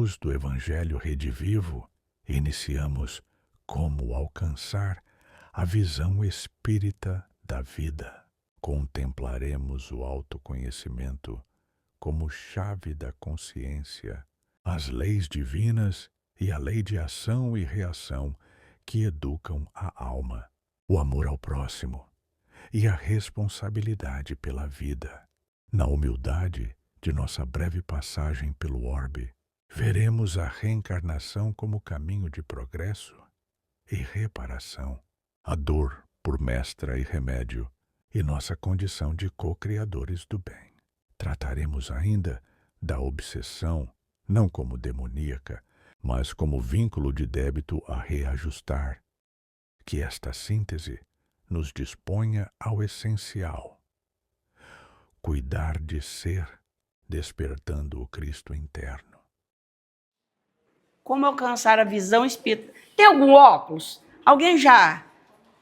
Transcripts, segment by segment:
luz do Evangelho redivivo, iniciamos como alcançar a visão espírita da vida. Contemplaremos o autoconhecimento como chave da consciência, as leis divinas e a lei de ação e reação que educam a alma, o amor ao próximo e a responsabilidade pela vida. Na humildade de nossa breve passagem pelo orbe, veremos a reencarnação como caminho de progresso e reparação, a dor por mestra e remédio, e nossa condição de co-criadores do bem. Trataremos ainda da obsessão, não como demoníaca, mas como vínculo de débito a reajustar. Que esta síntese nos disponha ao essencial. Cuidar de ser, despertando o Cristo interno. Como alcançar a visão espírita? Tem algum óculos? Alguém já?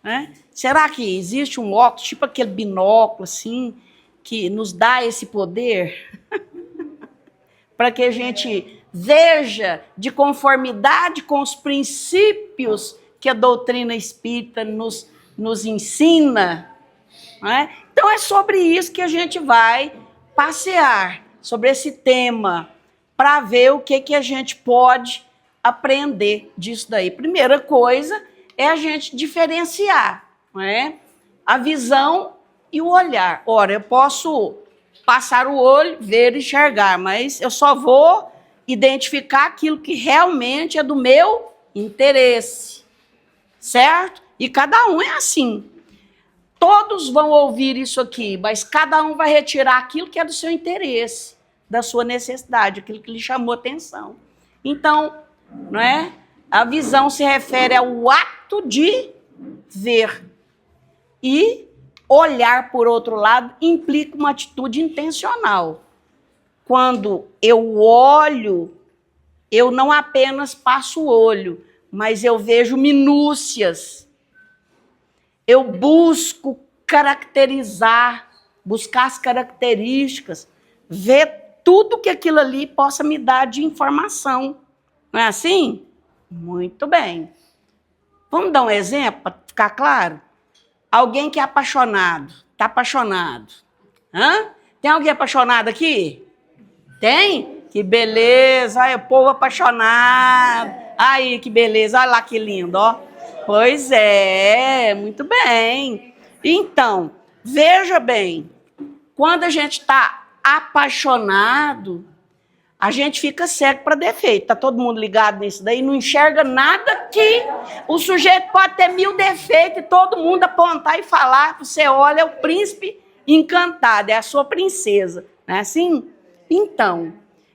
Né? Será que existe um óculos, tipo aquele binóculo assim, que nos dá esse poder? Para que a gente veja de conformidade com os princípios que a doutrina espírita nos ensina. Né? Então é sobre isso que a gente vai passear, sobre esse tema, para ver o que a gente pode aprender disso daí. Primeira coisa é a gente diferenciar, não é? A visão e o olhar. Ora, eu posso passar o olho, ver e enxergar, mas eu só vou identificar aquilo que realmente é do meu interesse, certo? E cada um é assim. Todos vão ouvir isso aqui, mas cada um vai retirar aquilo que é do seu interesse, da sua necessidade, aquilo que lhe chamou atenção. Então, não é? A visão se refere ao ato de ver. E olhar, por outro lado, implica uma atitude intencional. Quando eu olho, eu não apenas passo o olho, mas eu vejo minúcias. Eu busco caracterizar, buscar as características, ver tudo que aquilo ali possa me dar de informação. Não é assim? Muito bem. Vamos dar um exemplo para ficar claro? Alguém que é apaixonado, está apaixonado. Hã? Tem alguém apaixonado aqui? Tem? Que beleza, olha o povo apaixonado. Aí, que beleza, olha lá que lindo, ó. Pois é, muito bem. Então, veja bem, quando a gente está apaixonado, a gente fica cego para defeito. Está todo mundo ligado nisso daí, não enxerga nada que o sujeito pode ter 1000 defeitos e todo mundo apontar e falar. Você olha, é o príncipe encantado, é a sua princesa. Não é assim? Então,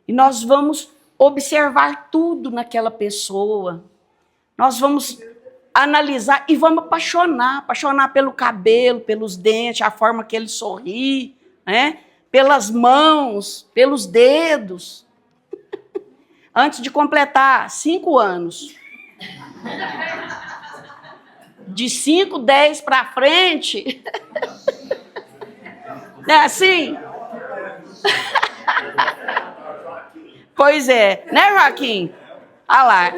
e nós vamos observar tudo naquela pessoa. Nós vamos analisar e vamos apaixonar pelo cabelo, pelos dentes, a forma que ele sorri, né? Pelas mãos, pelos dedos. Antes de completar 5 anos. De 5, 10 para frente. Não é assim? Pois é, né, Joaquim? Olha lá.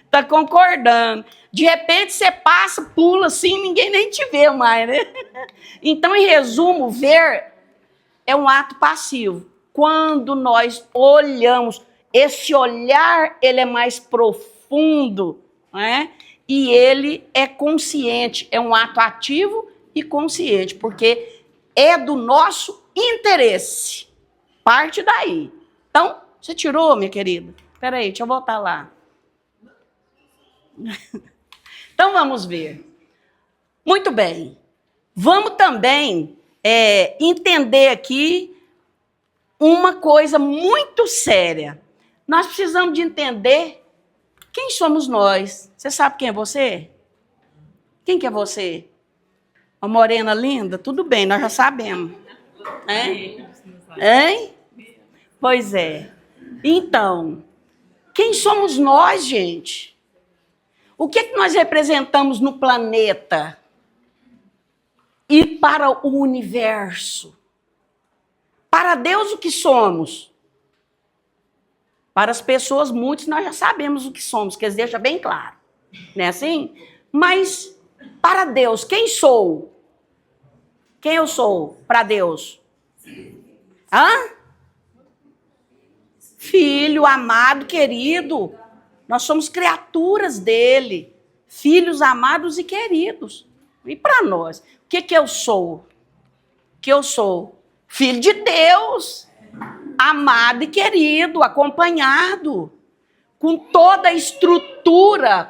Tá concordando. De repente você passa, pula assim, ninguém nem te vê mais, né? Então, em resumo, ver é um ato passivo. Quando nós olhamos, esse olhar ele é mais profundo, né? E ele é consciente, é um ato ativo e consciente, porque é do nosso interesse. Parte daí. Então, você tirou, minha querida? Espera aí, deixa eu voltar lá. Então, vamos ver. Muito bem. Vamos também entender aqui uma coisa muito séria. Nós precisamos de entender quem somos nós. Você sabe quem é você? Quem que é você? Uma morena linda? Tudo bem, nós já sabemos. Hein? Pois é. Então, quem somos nós, gente? O que nós representamos no planeta e para o universo? Para Deus, o que somos? Para as pessoas, muitos, nós já sabemos o que somos, que eles deixam bem claro. Não é assim? Mas, para Deus, quem sou? Quem eu sou para Deus? Hã? Filho, amado, querido. Nós somos criaturas dele. Filhos amados e queridos. E para nós? O que eu sou? Que eu sou? Filho de Deus. Amado e querido, acompanhado. Com toda a estrutura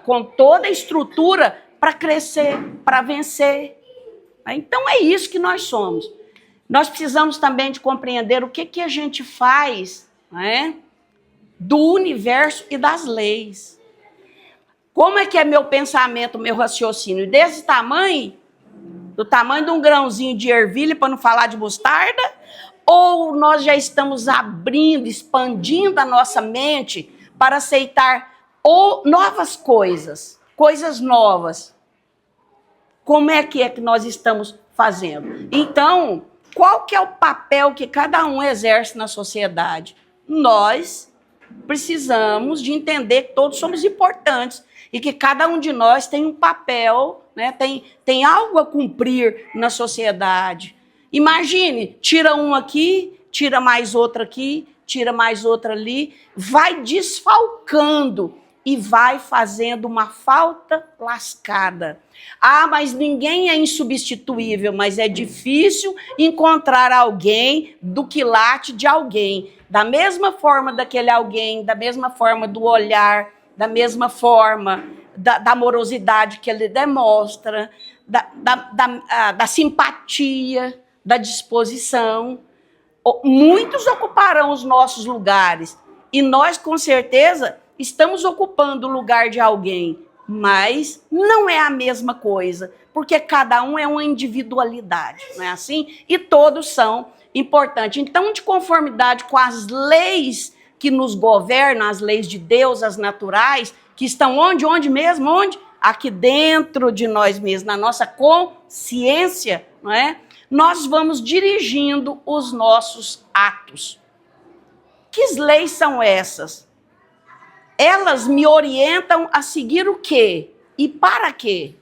para crescer, para vencer. Então é isso que nós somos. Nós precisamos também de compreender o que a gente faz, né, do universo e das leis. Como é que é meu pensamento, meu raciocínio? Desse tamanho, do tamanho de um grãozinho de ervilha, para não falar de mostarda, ou nós já estamos abrindo, expandindo a nossa mente para aceitar novas coisas, coisas novas. Como é que nós estamos fazendo? Então, qual que é o papel que cada um exerce na sociedade? Nós precisamos de entender que todos somos importantes e que cada um de nós tem um papel, né? Tem algo a cumprir na sociedade. Imagine, tira um aqui, tira mais outro aqui, tira mais outra ali, vai desfalcando e vai fazendo uma falta lascada. Ah, mas ninguém é insubstituível, mas é difícil encontrar alguém do quilate de alguém. Da mesma forma daquele alguém, da mesma forma do olhar, da mesma forma da amorosidade que ele demonstra, da simpatia, da disposição. Muitos ocuparão os nossos lugares e nós, com certeza, estamos ocupando o lugar de alguém, mas não é a mesma coisa, porque cada um é uma individualidade, não é assim? E todos são importantes. Então, de conformidade com as leis que nos governam, as leis de Deus, as naturais, que estão onde? Onde mesmo? Onde? Aqui dentro de nós mesmos, na nossa consciência, não é? Nós vamos dirigindo os nossos atos. Que leis são essas? Elas me orientam a seguir o quê? E para quê?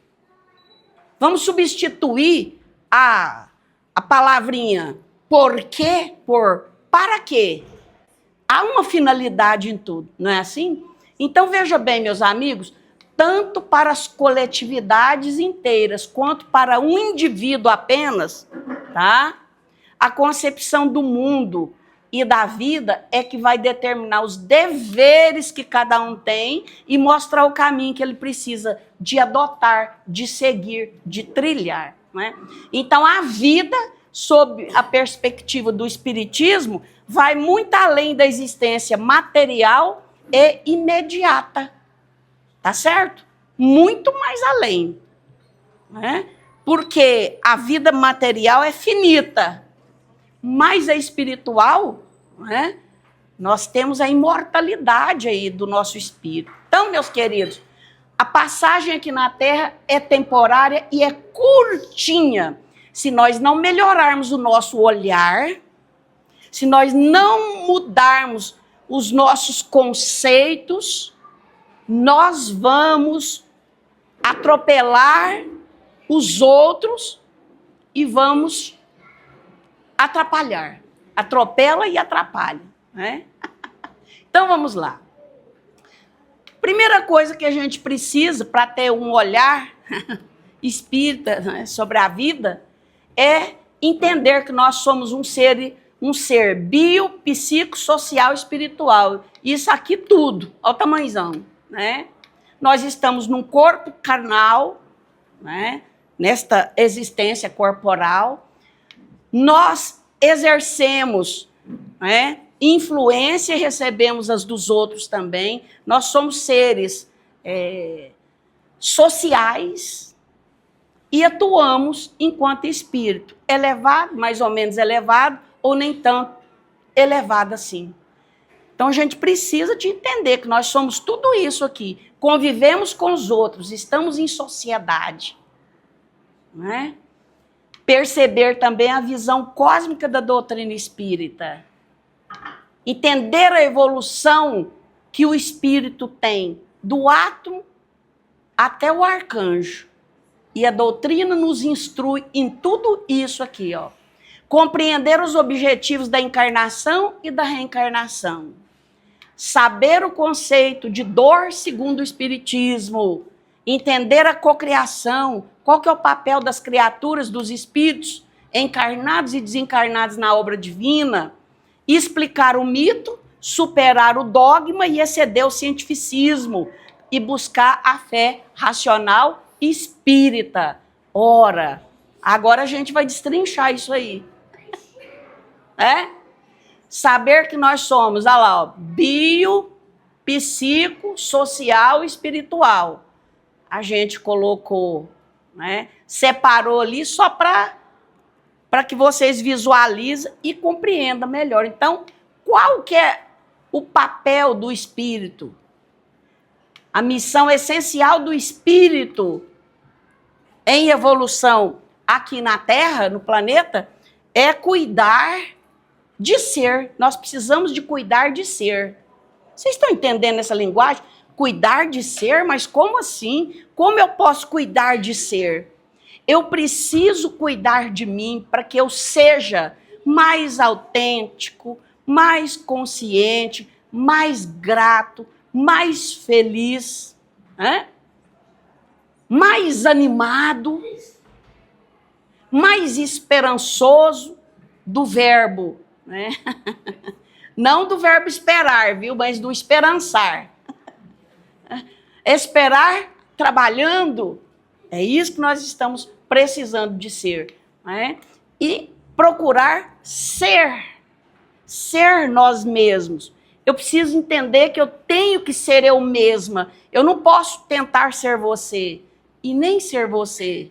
Vamos substituir a palavrinha por quê por para quê? Há uma finalidade em tudo, não é assim? Então, veja bem, meus amigos, tanto para as coletividades inteiras quanto para um indivíduo apenas, tá? A concepção do mundo e da vida é que vai determinar os deveres que cada um tem e mostrar o caminho que ele precisa de adotar, de seguir, de trilhar, né? Então, a vida, sob a perspectiva do espiritismo, vai muito além da existência material e imediata. Tá certo? Muito mais além, né? Porque a vida material é finita, mas a espiritual, né? Nós temos a imortalidade aí do nosso espírito. Então, meus queridos, a passagem aqui na Terra é temporária e é curtinha. Se nós não melhorarmos o nosso olhar, se nós não mudarmos os nossos conceitos, nós vamos atropelar os outros e vamos atrapalhar. Atropela e atrapalha, né? Então, vamos lá. Primeira coisa que a gente precisa para ter um olhar espírita, né, sobre a vida é entender que nós somos um ser bio, psico, social, espiritual. Isso aqui tudo, olha o tamanhozão, né? Nós estamos num corpo carnal, né? Nesta existência corporal. Nós exercemos, né, influência e recebemos as dos outros também. Nós somos seres sociais e atuamos enquanto espírito. Elevado, mais ou menos elevado, ou nem tanto elevado assim. Então, a gente precisa de entender que nós somos tudo isso aqui. Convivemos com os outros, estamos em sociedade. Né? Perceber também a visão cósmica da doutrina espírita. entender a evolução que o espírito tem, do átomo até o arcanjo. E a doutrina nos instrui em tudo isso aqui, ó. Compreender os objetivos da encarnação e da reencarnação. Saber o conceito de dor segundo o espiritismo. Entender a cocriação, qual que é o papel das criaturas, dos espíritos, encarnados e desencarnados na obra divina. Explicar o mito, superar o dogma e exceder o cientificismo. E buscar a fé racional espírita. Ora, agora a gente vai destrinchar isso aí. Saber que nós somos, olha lá, ó, bio, psico, social e espiritual. A gente colocou, né, separou ali só para que vocês visualizem e compreendam melhor. Então, qual que é o papel do espírito? A missão essencial do espírito em evolução aqui na Terra, no planeta, é cuidar de ser. Nós precisamos de cuidar de ser. Vocês estão entendendo essa linguagem? Cuidar de ser? Mas como assim? Como eu posso cuidar de ser? Eu preciso cuidar de mim para que eu seja mais autêntico, mais consciente, mais grato, mais feliz, mais animado, mais esperançoso do verbo, né? Não do verbo esperar, viu? Mas do esperançar. Esperar trabalhando, é isso que nós estamos precisando de ser, né? E procurar ser nós mesmos. Eu preciso entender que eu tenho que ser eu mesma. Eu não posso tentar ser você e nem ser você.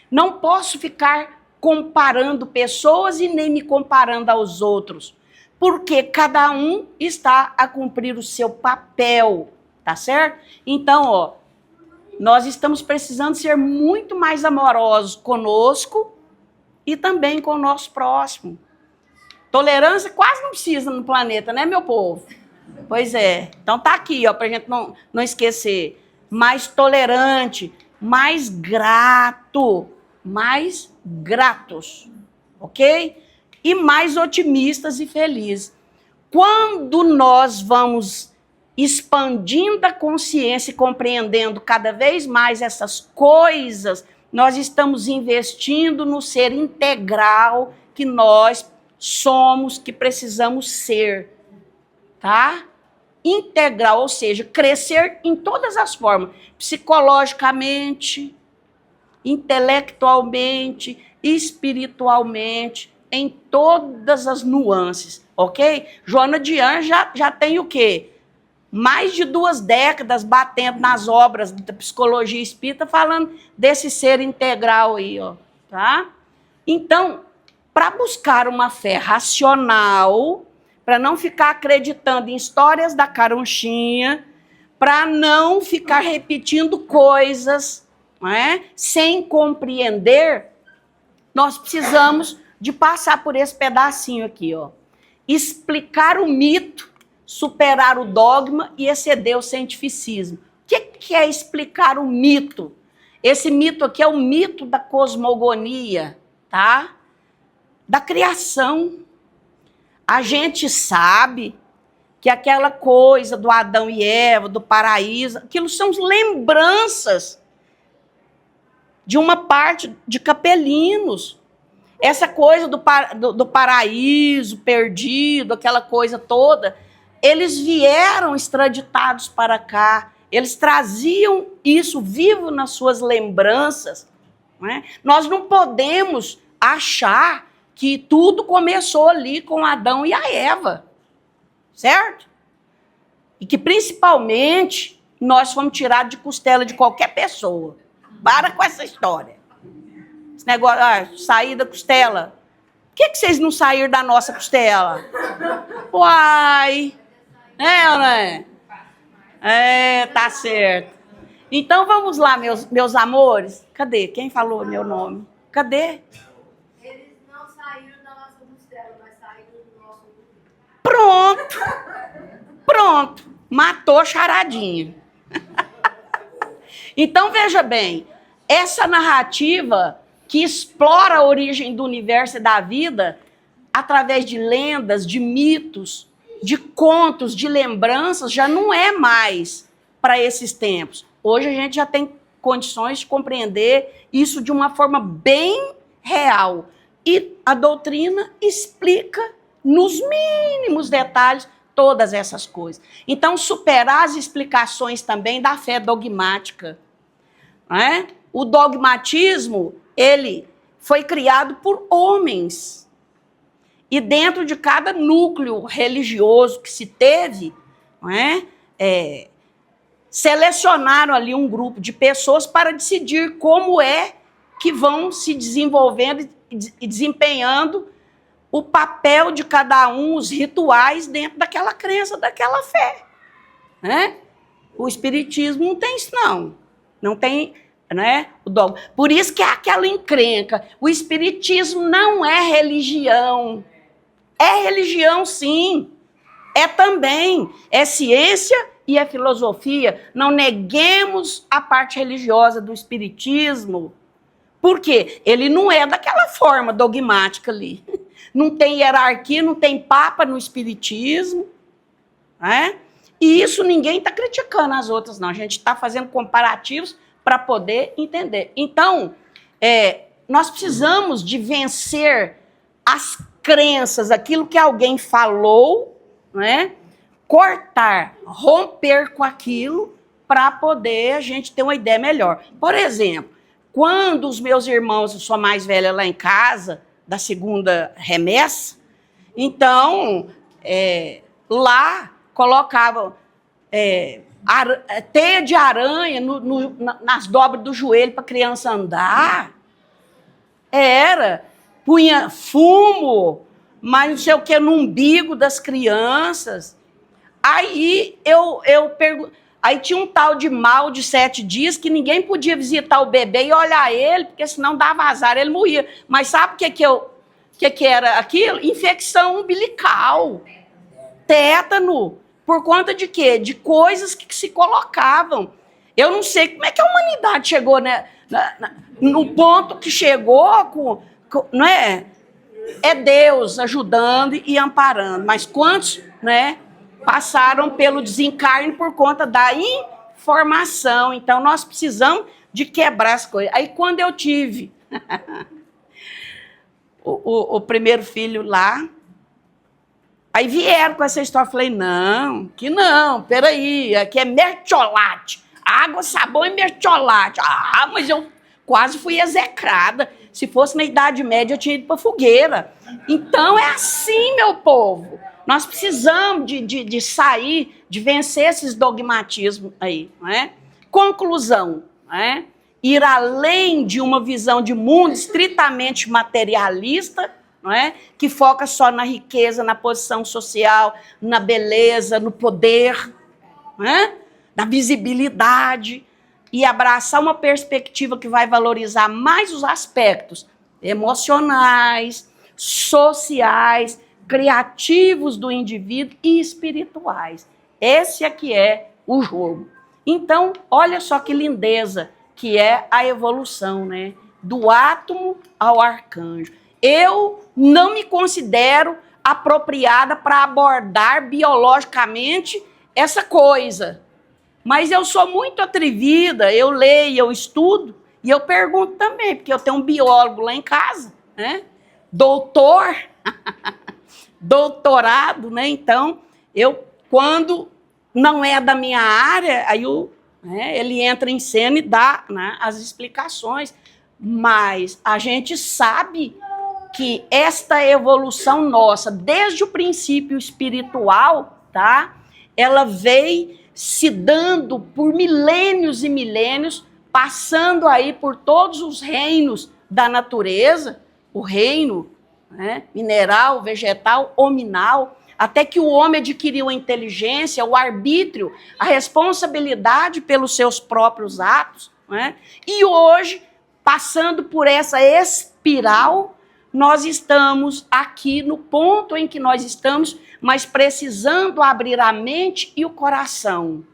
Não posso ficar comparando pessoas e nem me comparando aos outros. Porque cada um está a cumprir o seu papel, tá certo? Então, ó, nós estamos precisando ser muito mais amorosos conosco e também com o nosso próximo. Tolerância quase não precisa no planeta, né, meu povo? Pois é. Então tá aqui, ó, pra gente não esquecer. Mais tolerante, mais grato, mais gratos, ok? E mais otimistas e felizes. Quando nós vamos expandindo a consciência e compreendendo cada vez mais essas coisas, nós estamos investindo no ser integral que nós somos, que precisamos ser, tá? Integral, ou seja, crescer em todas as formas, psicologicamente, intelectualmente, espiritualmente, em todas as nuances, ok? Joana de Anjos já tem o quê? Mais de 2 décadas batendo nas obras da psicologia espírita, falando desse ser integral aí, ó, tá? Então, para buscar uma fé racional, para não ficar acreditando em histórias da caronchinha, para não ficar repetindo coisas, não é? Sem compreender, nós precisamos de passar por esse pedacinho aqui, ó. Explicar o mito, superar o dogma e exceder o cientificismo. O que é explicar o mito? Esse mito aqui é o mito da cosmogonia, tá? Da criação. A gente sabe que aquela coisa do Adão e Eva, do paraíso, aquilo são lembranças de uma parte de capelinos. Essa coisa do paraíso perdido, aquela coisa toda, eles vieram extraditados para cá, eles traziam isso vivo nas suas lembranças. Não é? Nós não podemos achar que tudo começou ali com Adão e a Eva, certo? E que principalmente nós fomos tirados de costela de qualquer pessoa. Para com essa história. Esse negócio, sair da costela. Por que vocês não saíram da nossa costela? Uai! Ou não é? Tá certo. Então vamos lá, meus amores. Cadê? Quem falou meu nome? Cadê? Eles não saíram da nossa costela, mas saíram do nosso útero. Pronto, matou a charadinha. Então, veja bem, essa narrativa que explora a origem do universo e da vida através de lendas, de mitos, de contos, de lembranças, já não é mais para esses tempos. Hoje a gente já tem condições de compreender isso de uma forma bem real. E a doutrina explica nos mínimos detalhes todas essas coisas. Então, superar as explicações também da fé dogmática. Né? O dogmatismo, ele foi criado por homens. E dentro de cada núcleo religioso que se teve, né, selecionaram ali um grupo de pessoas para decidir como é que vão se desenvolvendo e desempenhando o papel de cada um, os rituais dentro daquela crença, daquela fé. Né? O espiritismo não tem isso, não. Não tem, né, o dogma. Por isso que é aquela encrenca. O espiritismo não é religião. É religião, sim. É também. É ciência e é filosofia. Não neguemos a parte religiosa do espiritismo. Por quê? Ele não é daquela forma dogmática ali. Não tem hierarquia, não tem papa no espiritismo. Né? E isso ninguém está criticando as outras, não. A gente está fazendo comparativos para poder entender. Então, nós precisamos de vencer as crenças, aquilo que alguém falou, né? Cortar, romper com aquilo para poder a gente ter uma ideia melhor. Por exemplo, quando os meus irmãos, eu sou mais velha lá em casa, da segunda remessa, então, lá colocavam teia de aranha nas dobras do joelho para a criança andar. Punha fumo, mas não sei o que, no umbigo das crianças. Aí aí tinha um tal de mal de 7 dias que ninguém podia visitar o bebê e olhar ele, porque senão dava azar, ele morria. Mas sabe o que era aquilo? Infecção umbilical, tétano. Por conta de quê? De coisas que se colocavam. Eu não sei como é que a humanidade chegou, né, no ponto que chegou não é? É Deus ajudando e amparando. Mas quantos, né, passaram pelo desencarne por conta da informação? Então, nós precisamos de quebrar as coisas. Aí, quando eu tive o primeiro filho lá, aí vieram com essa história. Eu falei, não, peraí, aqui é mertiolate. Água, sabão e mertiolate. Ah, mas eu quase fui execrada. Se fosse na Idade Média, eu tinha ido para fogueira. Então, é assim, meu povo. Nós precisamos de sair, de vencer esses dogmatismos aí. Não é? Conclusão, não é? Ir além de uma visão de mundo estritamente materialista, não é? Que foca só na riqueza, na posição social, na beleza, no poder, não é? Na visibilidade, e abraçar uma perspectiva que vai valorizar mais os aspectos emocionais, sociais, criativos do indivíduo e espirituais. Esse aqui é o jogo. Então, olha só que lindeza que é a evolução, né? Do átomo ao arcanjo. Eu não me considero apropriada para abordar biologicamente essa coisa. Mas eu sou muito atrevida, eu leio, eu estudo, e eu pergunto também, porque eu tenho um biólogo lá em casa, né? Doutor, doutorado, né? Então, quando não é da minha área, aí ele entra em cena e dá, né, as explicações. Mas a gente sabe que esta evolução nossa, desde o princípio espiritual, tá? Ela veio se dando por milênios e milênios, passando aí por todos os reinos da natureza, o reino, né, mineral, vegetal, hominal, até que o homem adquiriu a inteligência, o arbítrio, a responsabilidade pelos seus próprios atos, né? E hoje, passando por essa espiral, nós estamos aqui no ponto em que nós estamos, mas precisando abrir a mente e o coração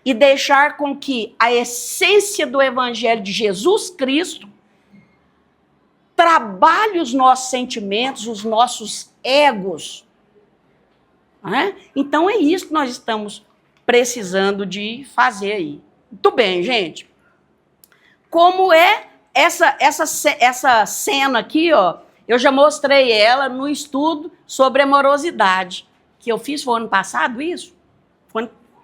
e deixar com que a essência do Evangelho de Jesus Cristo trabalhe os nossos sentimentos, os nossos egos. Né? Então é isso que nós estamos precisando de fazer aí. Muito bem, gente. Como é essa cena aqui, ó, eu já mostrei ela no estudo sobre amorosidade, que eu fiz, foi ano passado isso?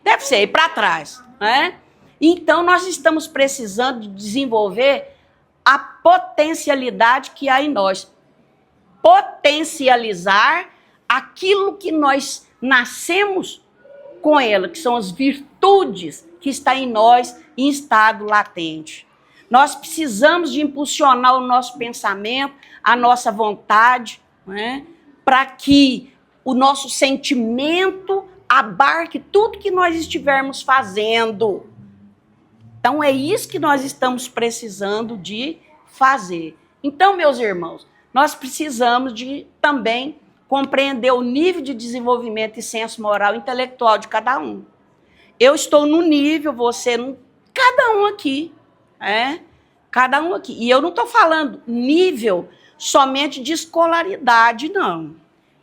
Deve ser, para trás. Né? Então, nós estamos precisando de desenvolver a potencialidade que há em nós. Potencializar aquilo que nós nascemos com ela, que são as virtudes que estão em nós em estado latente. Nós precisamos de impulsionar o nosso pensamento, a nossa vontade, né, para que o nosso sentimento abarque tudo que nós estivermos fazendo. Então, é isso que nós estamos precisando de fazer. Então, meus irmãos, nós precisamos de também compreender o nível de desenvolvimento e senso moral e intelectual de cada um. Eu estou no nível, você não, cada um aqui, cada um aqui. E eu não estou falando nível somente de escolaridade, não.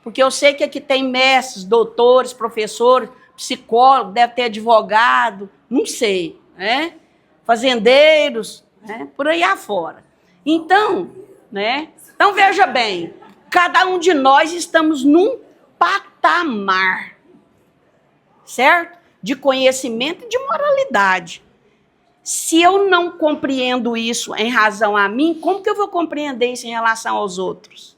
Porque eu sei que aqui tem mestres, doutores, professores, psicólogos, deve ter advogado, não sei, né? Fazendeiros, né? Por aí afora. Então, né? Então veja bem, cada um de nós estamos num patamar, certo? De conhecimento e de moralidade. Se eu não compreendo isso em razão a mim, como que eu vou compreender isso em relação aos outros?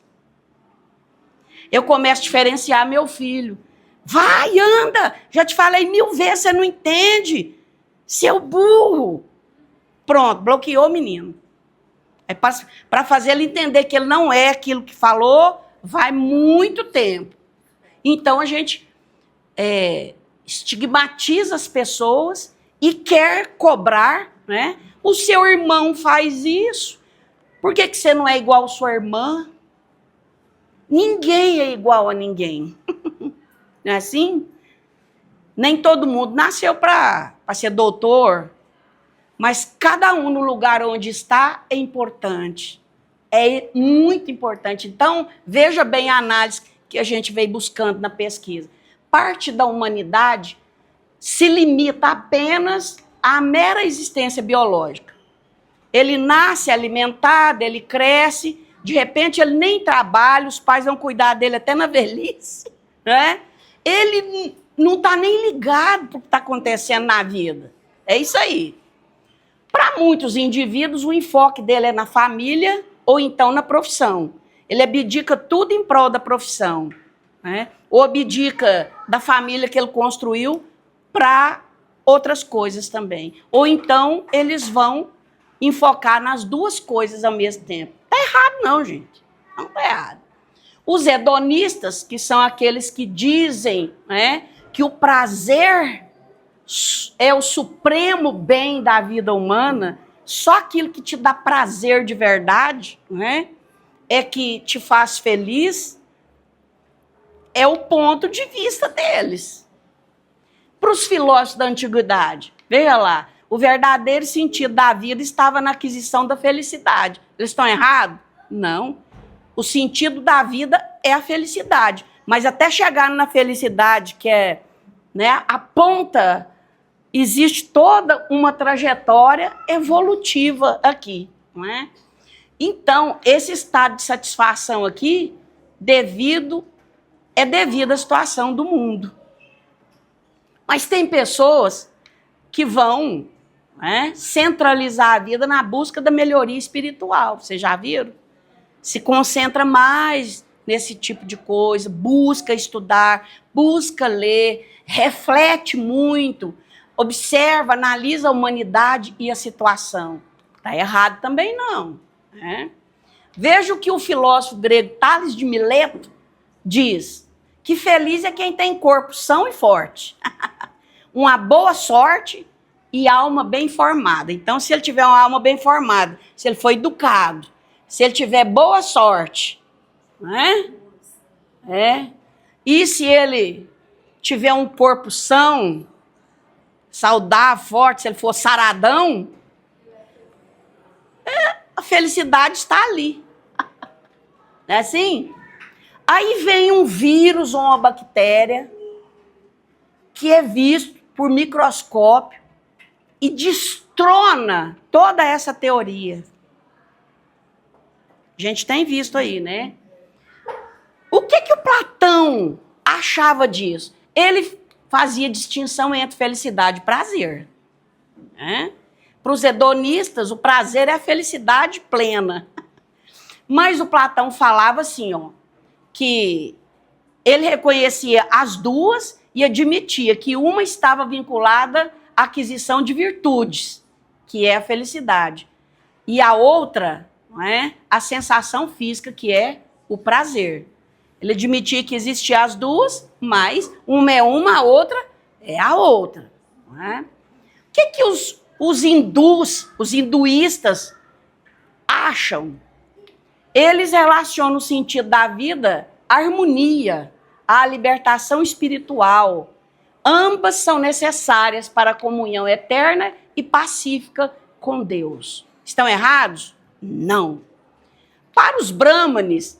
Eu começo a diferenciar meu filho. Vai, anda! Já te falei 1000 vezes, você não entende. Seu burro. Pronto, bloqueou o menino. É para fazer ele entender que ele não é aquilo que falou, vai muito tempo. Então a gente estigmatiza as pessoas e quer cobrar, né? O seu irmão faz isso. Por que você não é igual a sua irmã? Ninguém é igual a ninguém. Não é assim? Nem todo mundo nasceu para ser doutor, mas cada um no lugar onde está é importante. É muito importante. Então, veja bem a análise que a gente veio buscando na pesquisa. Parte da humanidade se limita apenas à mera existência biológica. Ele nasce alimentado, ele cresce, de repente ele nem trabalha, os pais vão cuidar dele até na velhice, né? Ele não está nem ligado para o que está acontecendo na vida. É isso aí. Para muitos indivíduos, o enfoque dele é na família ou então na profissão. Ele abdica tudo em prol da profissão, né? Ou abdica da família que ele construiu para outras coisas também. Ou então eles vão enfocar nas duas coisas ao mesmo tempo. Tá errado não, gente. Não tá errado. Os hedonistas, que são aqueles que dizem, né, que o prazer é o supremo bem da vida humana, só aquilo que te dá prazer de verdade, né, é que te faz feliz, é o ponto de vista deles. Para os filósofos da antiguidade, veja lá, o verdadeiro sentido da vida estava na aquisição da felicidade. Eles estão errados? Não. O sentido da vida é a felicidade. Mas até chegar na felicidade, que é, né, a ponta, existe toda uma trajetória evolutiva aqui. Não é? Então, esse estado de satisfação aqui, devido à situação do mundo. Mas tem pessoas que vão, né, centralizar a vida na busca da melhoria espiritual. Vocês já viram? Se concentra mais nesse tipo de coisa, busca estudar, busca ler, reflete muito, observa, analisa a humanidade e a situação. Está errado também não. Né? Veja o que o filósofo grego Tales de Mileto diz, que feliz é quem tem corpo são e forte, uma boa sorte e alma bem formada. Então, se ele tiver uma alma bem formada, se ele for educado, Se ele tiver boa sorte, né? E se ele tiver um corpo são, saudável, forte, se ele for saradão, a felicidade está ali. Não é assim? Aí vem um vírus ou uma bactéria que é visto por microscópio e destrona toda essa teoria. A gente tem visto aí, né? O que o Platão achava disso? Ele fazia distinção entre felicidade e prazer. Né? Para os hedonistas, o prazer é a felicidade plena. Mas o Platão falava assim, ó, que ele reconhecia as duas e admitia que uma estava vinculada à aquisição de virtudes, que é a felicidade, e a outra, não é, a sensação física, que é o prazer. Ele admitia que existiam as duas, mas uma é uma, a outra é a outra. Não é? O que os hinduístas acham? Eles relacionam o sentido da vida à harmonia, à libertação espiritual. Ambas são necessárias para a comunhão eterna e pacífica com Deus. Estão errados? Não. Para os brâmanes,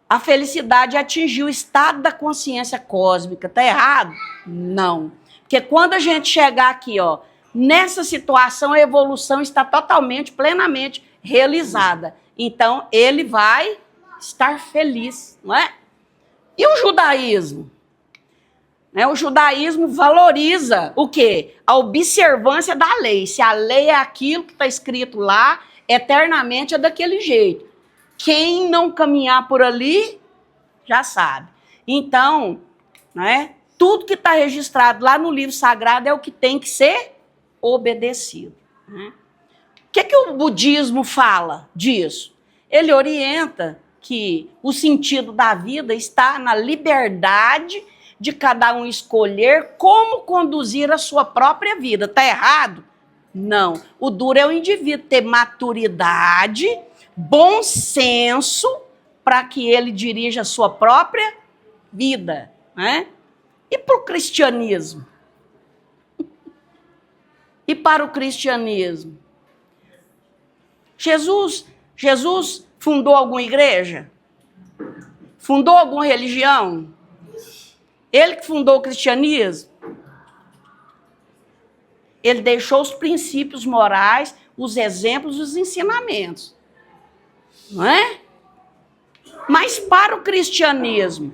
a felicidade é atingir o estado da consciência cósmica. Está errado? Não. Porque quando a gente chegar aqui, ó, nessa situação, a evolução está totalmente, plenamente realizada. Então, ele vai estar feliz, não é? E o judaísmo? O judaísmo valoriza o quê? A observância da lei. Se a lei é aquilo que está escrito lá, eternamente é daquele jeito. Quem não caminhar por ali, já sabe. Então, né, tudo que está registrado lá no livro sagrado é o que tem que ser obedecido. Né? O que o budismo fala disso? Ele orienta que o sentido da vida está na liberdade de cada um escolher como conduzir a sua própria vida. Está errado? Não. O duro é o indivíduo ter maturidade, bom senso, para que ele dirija a sua própria vida. Né? E para o cristianismo? E para o cristianismo? Jesus fundou alguma igreja? Fundou alguma religião? Ele que fundou o cristianismo? Ele deixou os princípios morais, os exemplos, os ensinamentos. Não é? Mas para o cristianismo,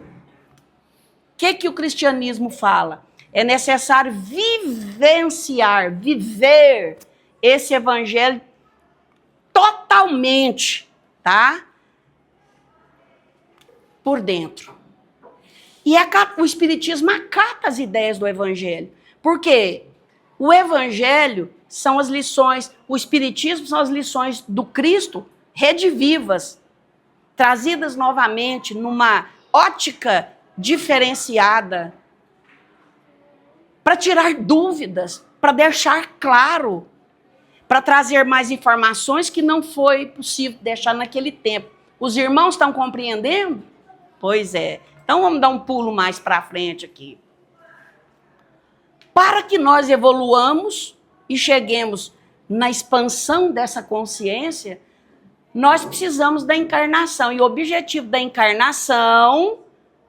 o que o cristianismo fala? É necessário vivenciar, viver esse evangelho totalmente, tá? Por dentro. E o Espiritismo acata as ideias do Evangelho. Por quê? O Evangelho são as lições, o Espiritismo são as lições do Cristo redivivas, trazidas novamente numa ótica diferenciada, para tirar dúvidas, para deixar claro, para trazer mais informações que não foi possível deixar naquele tempo. Os irmãos estão compreendendo? Pois é. Então vamos dar um pulo mais para frente aqui. Para que nós evoluamos e cheguemos na expansão dessa consciência, nós precisamos da encarnação. E o objetivo da encarnação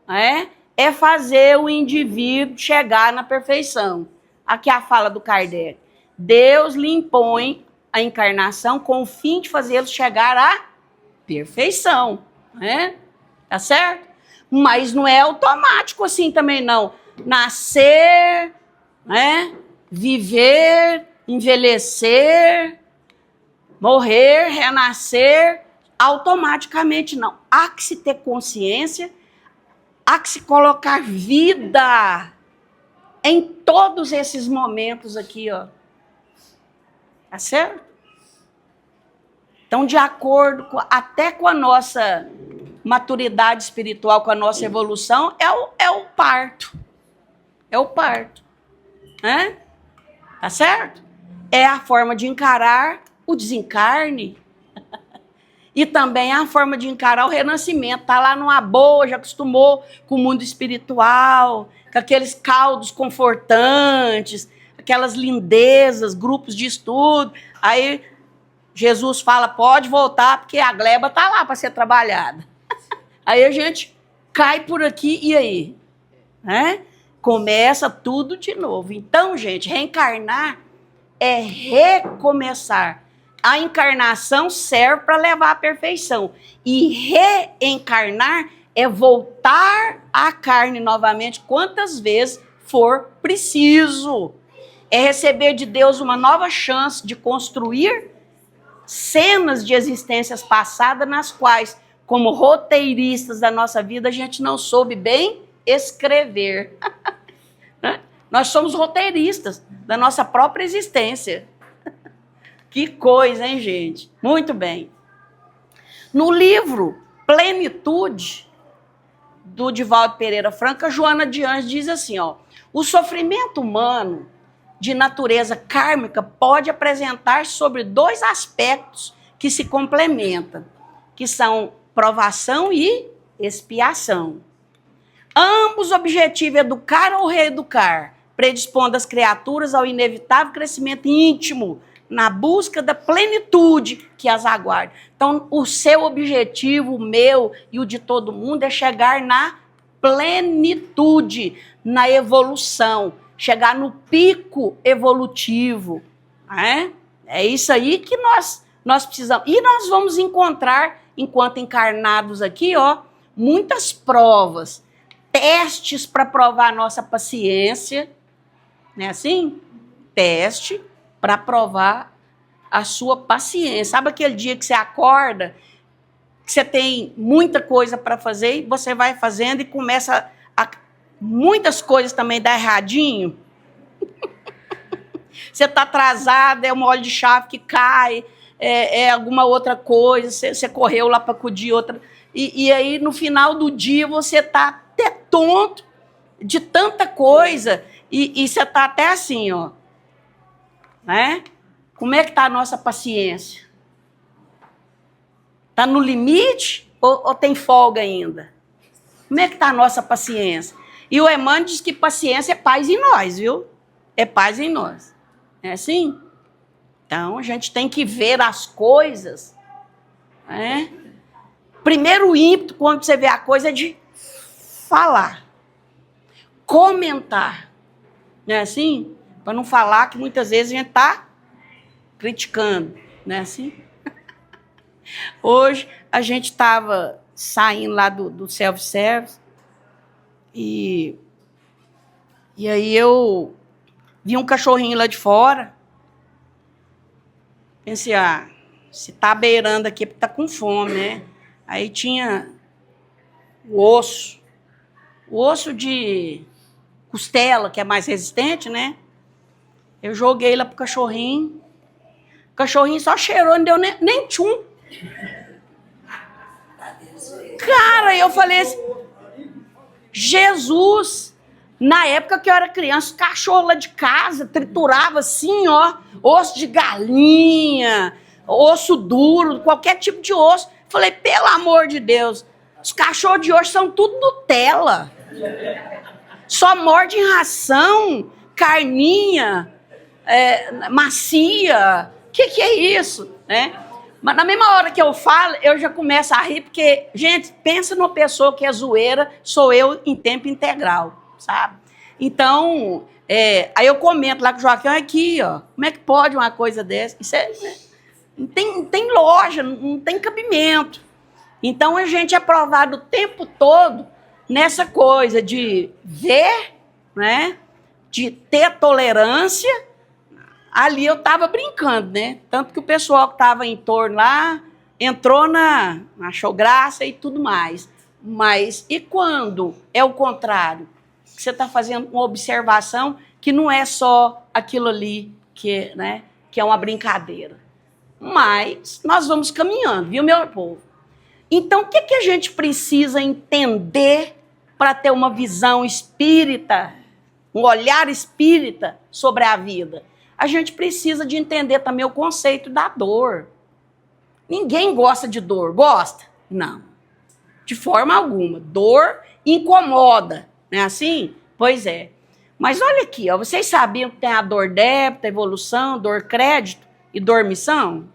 é fazer o indivíduo chegar na perfeição. Aqui a fala do Kardec. Deus lhe impõe a encarnação com o fim de fazê-lo chegar à perfeição. Tá certo? Mas não é automático assim também, não. Nascer, viver, envelhecer, morrer, renascer, automaticamente não. Há que se ter consciência, há que se colocar vida em todos esses momentos aqui, ó. Tá certo? Então, de acordo até com a nossa maturidade espiritual, com a nossa evolução, é o parto. É o parto. Tá certo? É a forma de encarar o desencarne. E também a forma de encarar o renascimento. Está lá numa boa, já acostumou com o mundo espiritual, com aqueles caldos confortantes, aquelas lindezas, grupos de estudo. Aí Jesus fala, pode voltar, porque a gleba está lá para ser trabalhada. Aí a gente cai por aqui, e aí? Né? Começa tudo de novo. Então, gente, reencarnar é recomeçar. A encarnação serve para levar à perfeição. E reencarnar é voltar à carne novamente quantas vezes for preciso. É receber de Deus uma nova chance de construir cenas de existências passadas nas quais, como roteiristas da nossa vida, a gente não soube bem escrever. Nós somos roteiristas da nossa própria existência. Que coisa, hein, gente? Muito bem. No livro Plenitude, do Divaldo Pereira Franco, Joana de Anjos diz assim, ó, o sofrimento humano de natureza kármica pode apresentar sobre dois aspectos que se complementam, que são provação e expiação. Ambos objetivos educar ou reeducar, predispondo as criaturas ao inevitável crescimento íntimo, na busca da plenitude que as aguarda. Então, o seu objetivo, o meu e o de todo mundo é chegar na plenitude, na evolução, chegar no pico evolutivo. É isso aí que nós precisamos. E nós vamos encontrar, enquanto encarnados aqui, ó, muitas provas, testes para provar a nossa paciência, não é assim? Teste para provar a sua paciência. Sabe aquele dia que você acorda, que você tem muita coisa para fazer, e você vai fazendo e começa muitas coisas também dá erradinho? Você está atrasado, é um óleo de chave que cai, é alguma outra coisa, você correu lá para acudir outra. E aí, no final do dia, você está até tonto de tanta coisa, e você está até assim, ó. Né? Como é que está a nossa paciência? Está no limite ou tem folga ainda? Como é que está a nossa paciência? E o Emmanuel diz que paciência é paz em nós, viu? É paz em nós. É assim? Então, a gente tem que ver as coisas. Né? Primeiro ímpeto, quando você vê a coisa, é de falar. Comentar. Não é assim? Para não falar que muitas vezes a gente está criticando, não é assim? Hoje a gente estava saindo lá do self-service e aí eu vi um cachorrinho lá de fora. Pensei, se tá beirando aqui é porque tá com fome, né? Aí tinha o osso de costela, que é mais resistente, né? Eu joguei lá pro cachorrinho. O cachorrinho só cheirou, não deu nem tchum. Cara, eu falei assim, Jesus, na época que eu era criança, o cachorro lá de casa triturava assim, ó, osso de galinha, osso duro, qualquer tipo de osso. Falei, pelo amor de Deus, os cachorros de hoje são tudo Nutella. Só morde em ração, carninha, macia. O que é isso? Né? Mas na mesma hora que eu falo, eu já começo a rir, porque, gente, pensa numa pessoa que é zoeira, sou eu em tempo integral, sabe? Então, aí eu comento lá com o Joaquim, aqui, ó, como é que pode uma coisa dessa? Isso não tem loja, não tem cabimento. Então, a gente é provado o tempo todo nessa coisa de ver, né, de ter tolerância. Ali eu estava brincando, né? Tanto que o pessoal que estava em torno lá entrou achou graça e tudo mais. Mas e quando é o contrário? Você está fazendo uma observação que não é só aquilo ali que é uma brincadeira. Mas nós vamos caminhando, viu, meu povo? Então, o que a gente precisa entender para ter uma visão espírita, um olhar espírita sobre a vida? A gente precisa de entender também o conceito da dor. Ninguém gosta de dor. Gosta? Não. De forma alguma. Dor incomoda. Não é assim? Pois é. Mas olha aqui, ó, vocês sabiam que tem a dor débito, evolução, dor crédito e dormição?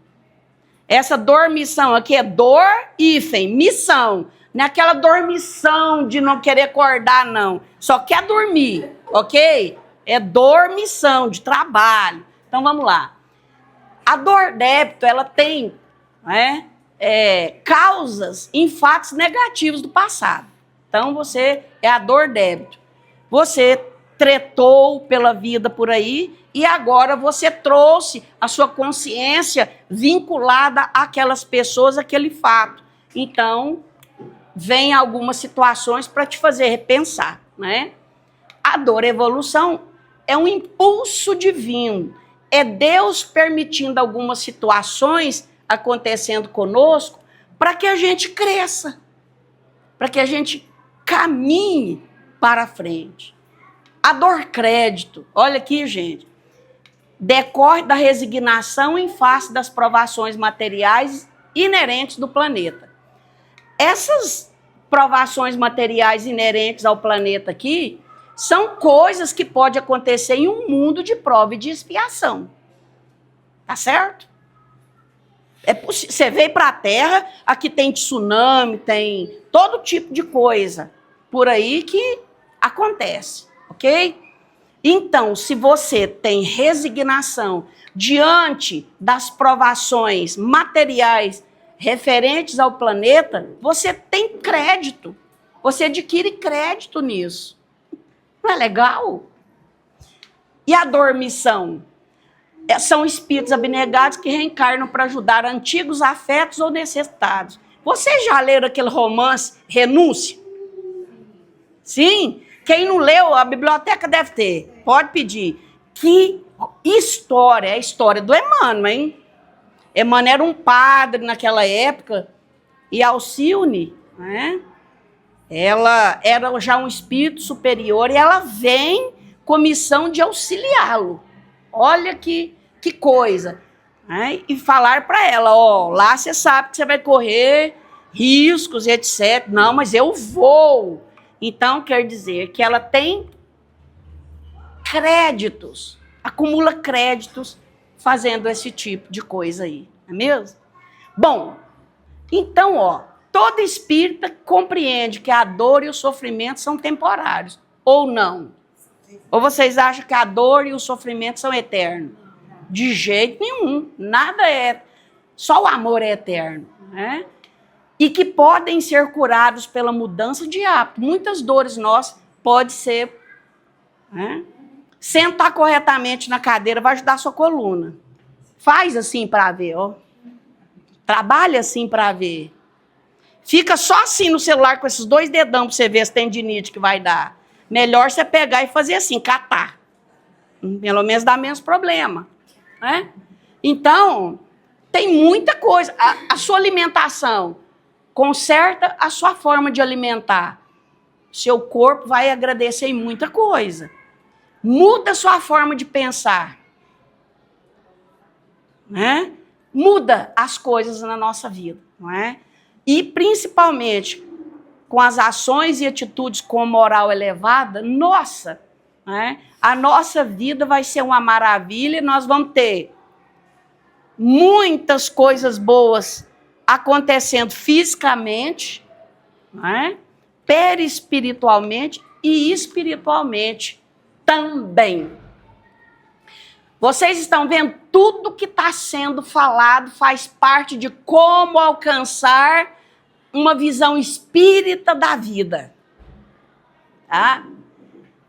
Essa dormição aqui é dor, hífen, missão. Não é aquela dormição de não querer acordar, não. Só quer dormir, ok? É dormição, de trabalho. Então, vamos lá. A dor débito, ela tem causas em fatos negativos do passado. Então, você é a dor débito. Você tretou pela vida por aí e agora você trouxe a sua consciência vinculada àquelas pessoas, àquele fato. Então, vem algumas situações para te fazer repensar, né? A dor evolução é um impulso divino. É Deus permitindo algumas situações acontecendo conosco para que a gente cresça, para que a gente caminhe para frente. A dor crédito, olha aqui, gente, decorre da resignação em face das provações materiais inerentes do planeta. Essas provações materiais inerentes ao planeta aqui são coisas que podem acontecer em um mundo de prova e de expiação. Tá certo? Você veio para a Terra, aqui tem tsunami, tem todo tipo de coisa por aí que acontece, ok? Então, se você tem resignação diante das provações materiais referentes ao planeta, você tem crédito, você adquire crédito nisso. Não é legal? E a dormição? São espíritos abnegados que reencarnam para ajudar antigos afetos ou necessitados. Vocês já leram aquele romance Renúncia? Sim? Quem não leu, a biblioteca deve ter. Pode pedir. Que história, é a história do Emmanuel, hein? Emmanuel era um padre naquela época e Alcione, né? Ela era já um espírito superior e ela vem com missão de auxiliá-lo. Olha que coisa. Né? E falar para ela, ó, lá você sabe que você vai correr riscos, etc. Não, mas eu vou. Então, quer dizer que ela tem créditos, acumula créditos fazendo esse tipo de coisa aí, não é mesmo? Bom, então, ó, todo espírita compreende que a dor e o sofrimento são temporários, ou não? Ou vocês acham que a dor e o sofrimento são eternos? De jeito nenhum, nada é, só o amor é eterno, né? E que podem ser curados pela mudança de hábito. Muitas dores nossas podem ser, né? Sentar corretamente na cadeira vai ajudar a sua coluna. Faz assim para ver, ó. Trabalha assim para ver. Fica só assim no celular com esses 2 dedão para você ver se tem tendinite que vai dar. Melhor você pegar e fazer assim, catar. Pelo menos dá menos problema, né? Então, tem muita coisa. A sua alimentação conserta a sua forma de alimentar. Seu corpo vai agradecer em muita coisa. Muda a sua forma de pensar. Né? Muda as coisas na nossa vida. Não é? E, principalmente, com as ações e atitudes com moral elevada, nossa, né? A nossa vida vai ser uma maravilha, nós vamos ter muitas coisas boas acontecendo fisicamente, né? Perispiritualmente e espiritualmente também. Vocês estão vendo tudo que está sendo falado faz parte de como alcançar uma visão espírita da vida. Tá?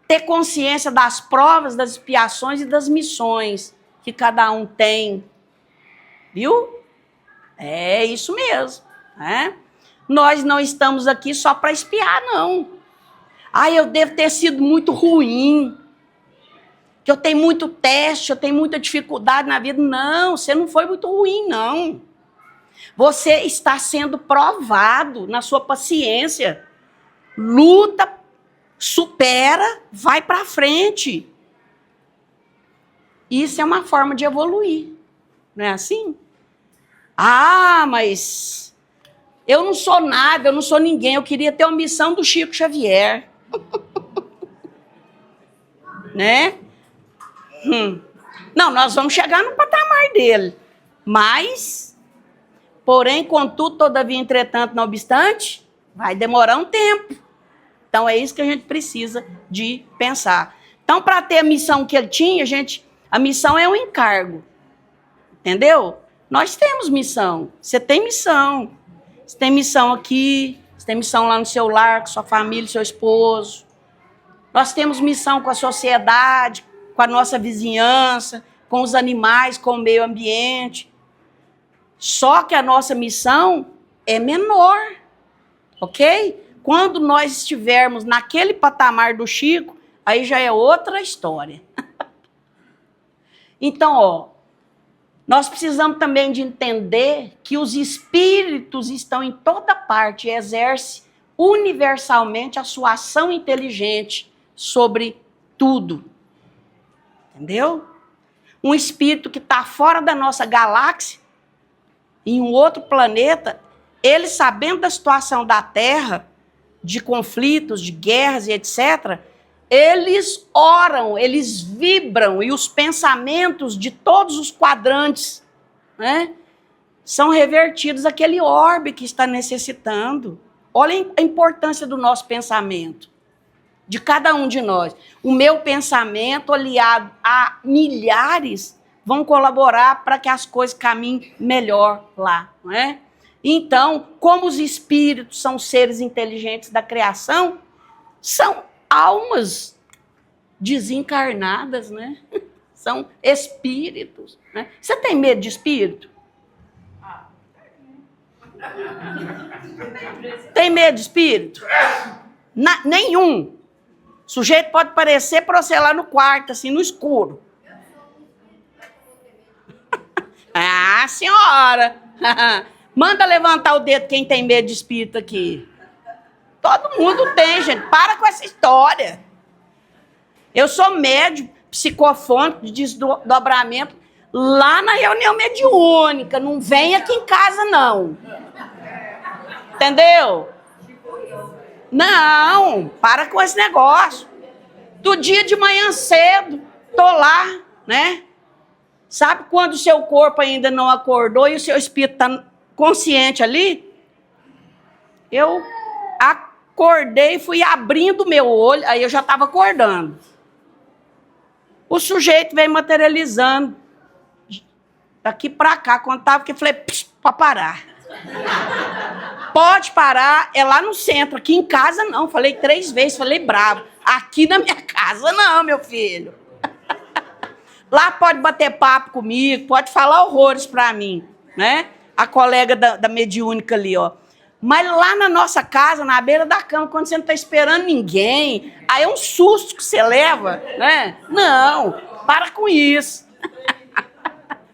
Ter consciência das provas, das expiações e das missões que cada um tem. Viu? É isso mesmo. Né? Nós não estamos aqui só para espiar, não. Ah, eu devo ter sido muito ruim. Que eu tenho muito teste, eu tenho muita dificuldade na vida. Não, você não foi muito ruim, não. Você está sendo provado na sua paciência. Luta, supera, vai para frente. Isso é uma forma de evoluir. Não é assim? Ah, mas eu não sou nada, eu não sou ninguém. Eu queria ter a missão do Chico Xavier. Né? Não, nós vamos chegar no patamar dele. Mas, porém, contudo, todavia, entretanto, não obstante, vai demorar um tempo. Então, é isso que a gente precisa de pensar. Então, para ter a missão que ele tinha, a missão é um encargo. Entendeu? Nós temos missão. Você tem missão. Você tem missão aqui, você tem missão lá no seu lar, com sua família, seu esposo. Nós temos missão com a sociedade, com a nossa vizinhança, com os animais, com o meio ambiente. Só que a nossa missão é menor, ok? Quando nós estivermos naquele patamar do Chico, aí já é outra história. Então, ó, nós precisamos também de entender que os espíritos estão em toda parte e exercem universalmente a sua ação inteligente sobre tudo. Entendeu? Um espírito que está fora da nossa galáxia, em um outro planeta, ele sabendo da situação da Terra, de conflitos, de guerras e etc., eles oram, eles vibram, e os pensamentos de todos os quadrantes, né, são revertidos àquele orbe que está necessitando. Olha a importância do nosso pensamento, de cada um de nós. O meu pensamento, aliado a milhares, vão colaborar para que as coisas caminhem melhor lá, não é? Então, como os espíritos são seres inteligentes da criação, são almas desencarnadas, né? São espíritos, né? Você tem medo de espírito? Tem medo de espírito? Nenhum. O sujeito pode aparecer para você lá no quarto, assim, no escuro. Ah, senhora! Manda levantar o dedo quem tem medo de espírito aqui. Todo mundo tem, gente. Para com essa história. Eu sou médium, psicofônico, de desdobramento, lá na reunião mediúnica. Não vem aqui em casa, não. Entendeu? Não, para com esse negócio. Do dia de manhã cedo, tô lá, né? Sabe quando o seu corpo ainda não acordou e o seu espírito está consciente ali? Eu acordei, fui abrindo meu olho, aí eu já estava acordando. O sujeito veio materializando. Daqui para cá, quando estava, que eu falei, para parar. Pode parar, é lá no centro, aqui em casa não. Falei 3 vezes, falei bravo. Aqui na minha casa não, meu filho. Lá pode bater papo comigo, pode falar horrores para mim, né? A colega da mediúnica ali, ó. Mas lá na nossa casa, na beira da cama, quando você não está esperando ninguém, aí é um susto que você leva, né? Não, para com isso.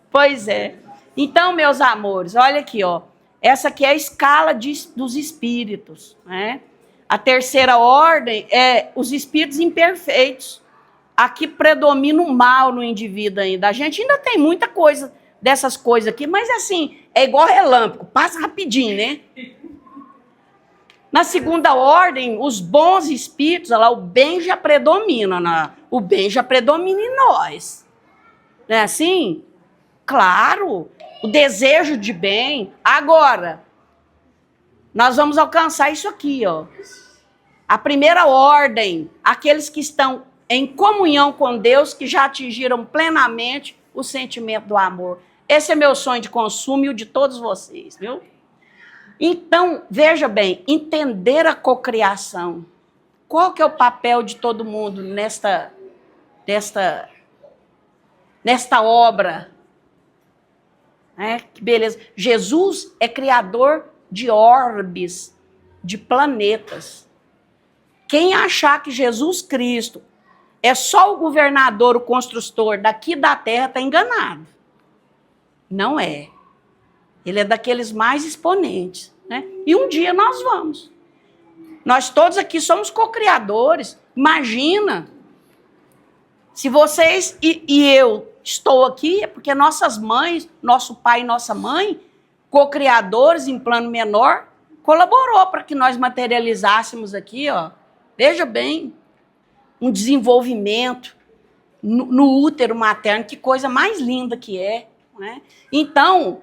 Pois é. Então, meus amores, olha aqui, ó. Essa aqui é a escala dos espíritos, né? A terceira ordem é os espíritos imperfeitos. Aqui predomina o mal no indivíduo ainda. A gente ainda tem muita coisa dessas coisas aqui, mas assim, é igual relâmpago, passa rapidinho, né? Na segunda ordem, os bons espíritos, olha lá, o bem já predomina, o bem já predomina em nós. Não é assim? Claro, o desejo de bem. Agora, nós vamos alcançar isso aqui, ó. A primeira ordem, aqueles que estão em comunhão com Deus, que já atingiram plenamente o sentimento do amor. Esse é meu sonho de consumo e o de todos vocês, viu? Então, veja bem, entender a cocriação. Qual que é o papel de todo mundo nesta obra? Que beleza. Jesus é criador de orbes, de planetas. Quem achar que Jesus Cristo é só o governador, o construtor daqui da Terra, está enganado. Não é. Ele é daqueles mais exponentes, né? E um dia nós vamos. Nós todos aqui somos co-criadores. Imagina, se vocês e eu estou aqui, é porque nossas mães, nosso pai e nossa mãe, co-criadores em plano menor, colaborou para que nós materializássemos aqui, ó, veja bem, um desenvolvimento no útero materno, que coisa mais linda que é. Né? Então,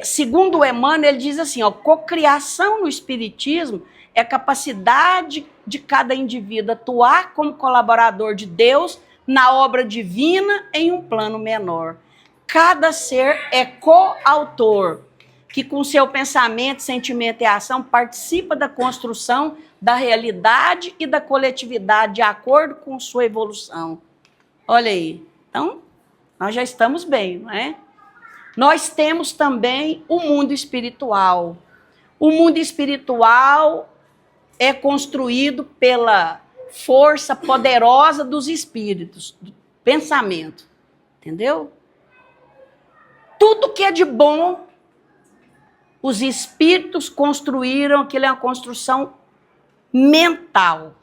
segundo o Emmanuel, ele diz assim, ó, cocriação no espiritismo é a capacidade de cada indivíduo atuar como colaborador de Deus na obra divina em um plano menor. Cada ser é coautor, que com seu pensamento, sentimento e ação participa da construção da realidade e da coletividade de acordo com sua evolução. Olha aí. Então, nós já estamos bem, não é? Nós temos também o mundo espiritual. O mundo espiritual é construído pela força poderosa dos espíritos, do pensamento. Entendeu? Tudo que é de bom, os espíritos construíram, aquilo é uma construção mental.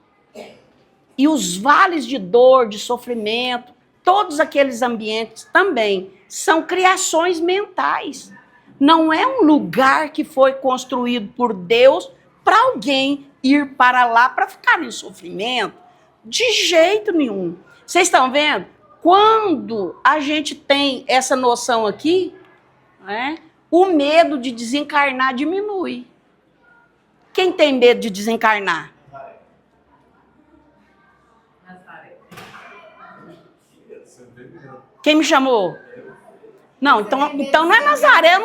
E os vales de dor, de sofrimento, todos aqueles ambientes também são criações mentais. Não é um lugar que foi construído por Deus para alguém ir para lá para ficar em sofrimento. De jeito nenhum. Vocês estão vendo? Quando a gente tem essa noção aqui, né, o medo de desencarnar diminui. Quem tem medo de desencarnar? Quem me chamou? Não, então não é Nazaré,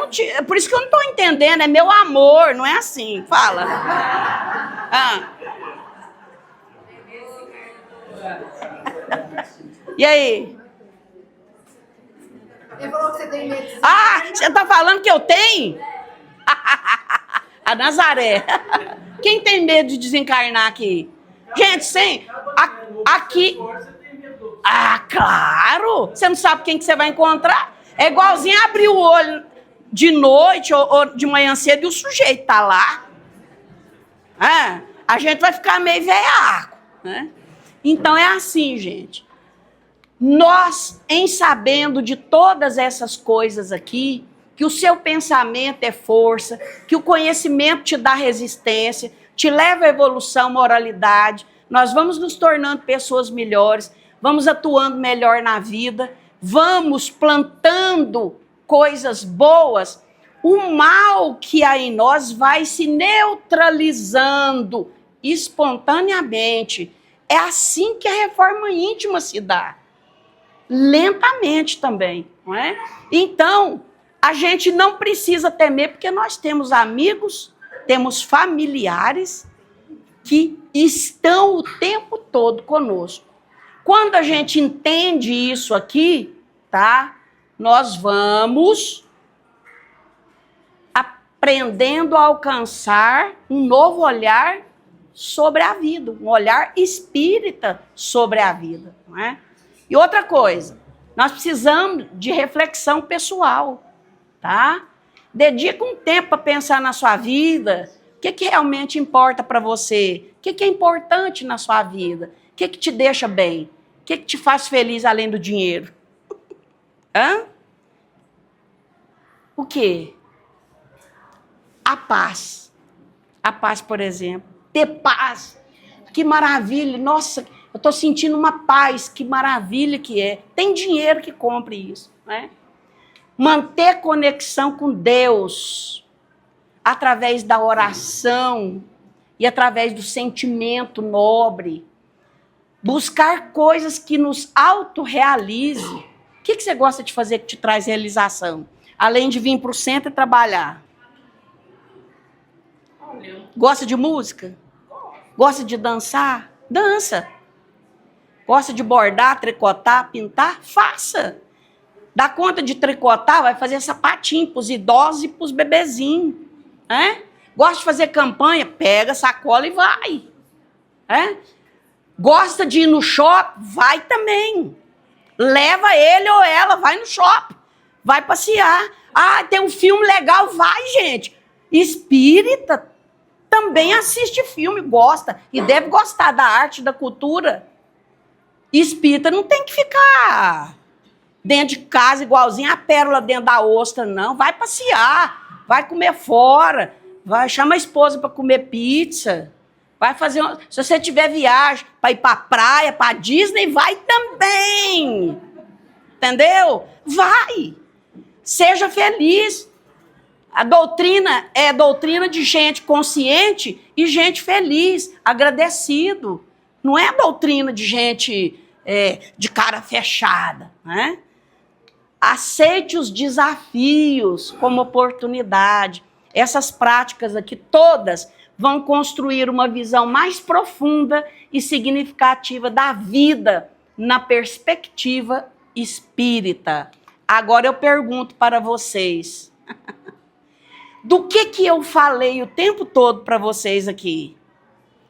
por isso que eu não estou entendendo, é meu amor, não é assim, fala. E aí? Ele falou que você tem medo. Você está falando que eu tenho? A Nazaré. Quem tem medo de desencarnar aqui? Gente, sim, aqui... claro! Você não sabe quem que você vai encontrar? É igualzinho abrir o olho de noite ou de manhã cedo e o sujeito tá lá. A gente vai ficar meio veiaco, né? Então é assim, gente. Nós, em sabendo de todas essas coisas aqui, que o seu pensamento é força, que o conhecimento te dá resistência, te leva à evolução, moralidade, nós vamos nos tornando pessoas melhores, vamos atuando melhor na vida, vamos plantando coisas boas, o mal que há em nós vai se neutralizando espontaneamente. É assim que a reforma íntima se dá. Lentamente também, não é? Então, a gente não precisa temer, porque nós temos amigos, temos familiares que estão o tempo todo conosco. Quando a gente entende isso aqui, tá? Nós vamos aprendendo a alcançar um novo olhar sobre a vida, um olhar espírita sobre a vida, não é? E outra coisa, nós precisamos de reflexão pessoal, tá? Dedica um tempo para pensar na sua vida, o que realmente importa para você, o que é importante na sua vida, o que te deixa bem, o que te faz feliz além do dinheiro? O quê? A paz. A paz, por exemplo. Ter paz. Que maravilha. Nossa, eu estou sentindo uma paz. Que maravilha que é. Tem dinheiro que compre isso, né? Manter conexão com Deus através da oração e através do sentimento nobre. Buscar coisas que nos autorrealizem. O que você gosta de fazer que te traz realização? Além de vir para o centro e trabalhar. Gosta de música? Gosta de dançar? Dança. Gosta de bordar, tricotar, pintar? Faça. Dá conta de tricotar, vai fazer sapatinho para os idosos e para os bebezinhos. Gosta de fazer campanha? Pega sacola e vai. Gosta de ir no shopping? Vai também. Leva ele ou ela, vai no shopping. Vai passear. Tem um filme legal, vai, gente. Espírita também assiste filme, gosta. E deve gostar da arte, da cultura. Espírita não tem que ficar dentro de casa igualzinho a pérola dentro da ostra, não. Vai passear. vai comer fora, vai chamar a esposa para comer pizza, vai fazer... Se você tiver viagem para ir para a praia, para a Disney, vai também. Entendeu? Vai. Seja feliz. A doutrina é doutrina de gente consciente e gente feliz, agradecido. Não é a doutrina de gente de cara fechada, né? Aceite os desafios como oportunidade. Essas práticas aqui todas vão construir uma visão mais profunda e significativa da vida na perspectiva espírita. Agora eu pergunto para vocês, do que eu falei o tempo todo para vocês aqui?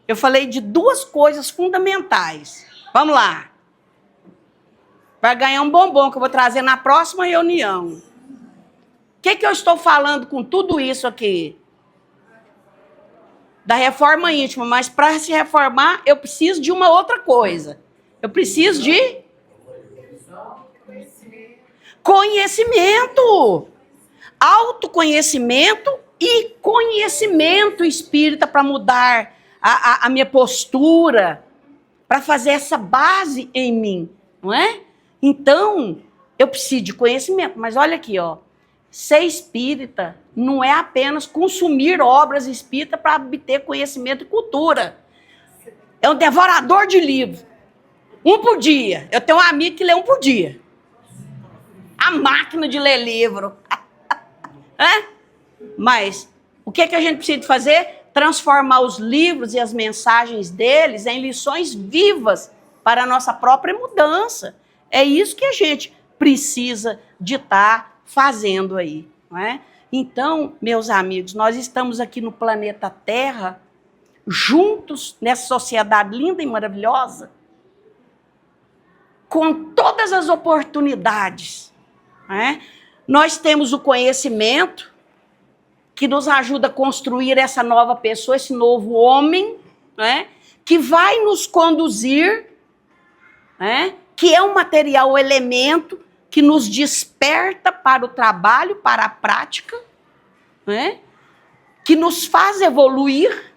Eu falei de duas coisas fundamentais. Vamos lá. Vai ganhar um bombom que eu vou trazer na próxima reunião. O que eu estou falando com tudo isso aqui? Da reforma íntima, mas para se reformar eu preciso de uma outra coisa. Eu preciso de conhecimento. Autoconhecimento e conhecimento espírita para mudar a minha postura, para fazer essa base em mim, não é? Então, eu preciso de conhecimento. Mas olha aqui, ó, ser espírita não é apenas consumir obras espíritas para obter conhecimento e cultura. É um devorador de livros. Um por dia. Eu tenho um amigo que lê um por dia. A máquina de ler livro. Mas o que a gente precisa fazer? Transformar os livros e as mensagens deles em lições vivas para a nossa própria mudança. É isso que a gente precisa de estar fazendo aí, não é? Então, meus amigos, nós estamos aqui no planeta Terra, juntos nessa sociedade linda e maravilhosa, com todas as oportunidades, não é? Nós temos o conhecimento que nos ajuda a construir essa nova pessoa, esse novo homem, né, que vai nos conduzir, né, que é um material, um elemento que nos desperta para o trabalho, para a prática, né, que nos faz evoluir,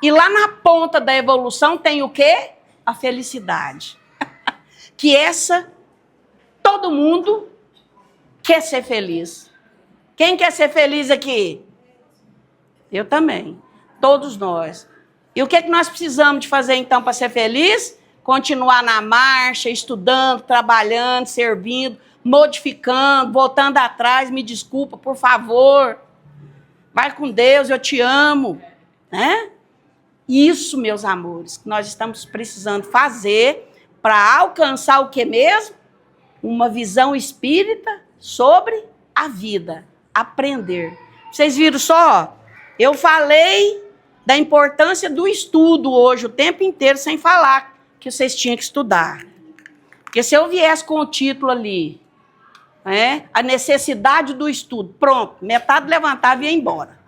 e lá na ponta da evolução tem o quê? A felicidade. Que essa, todo mundo quer ser feliz. Quem quer ser feliz aqui? Eu também. Todos nós. E o que nós precisamos de fazer, então, para ser feliz? Continuar na marcha, estudando, trabalhando, servindo, modificando, voltando atrás. Me desculpa, por favor. Vai com Deus, eu te amo. Né? Isso, meus amores, que nós estamos precisando fazer para alcançar o que mesmo? Uma visão espírita sobre a vida. Aprender. Vocês viram só? Eu falei da importância do estudo hoje, o tempo inteiro, sem falar que vocês tinham que estudar. Porque se eu viesse com o título ali, né, a necessidade do estudo, pronto, metade levantava e ia embora.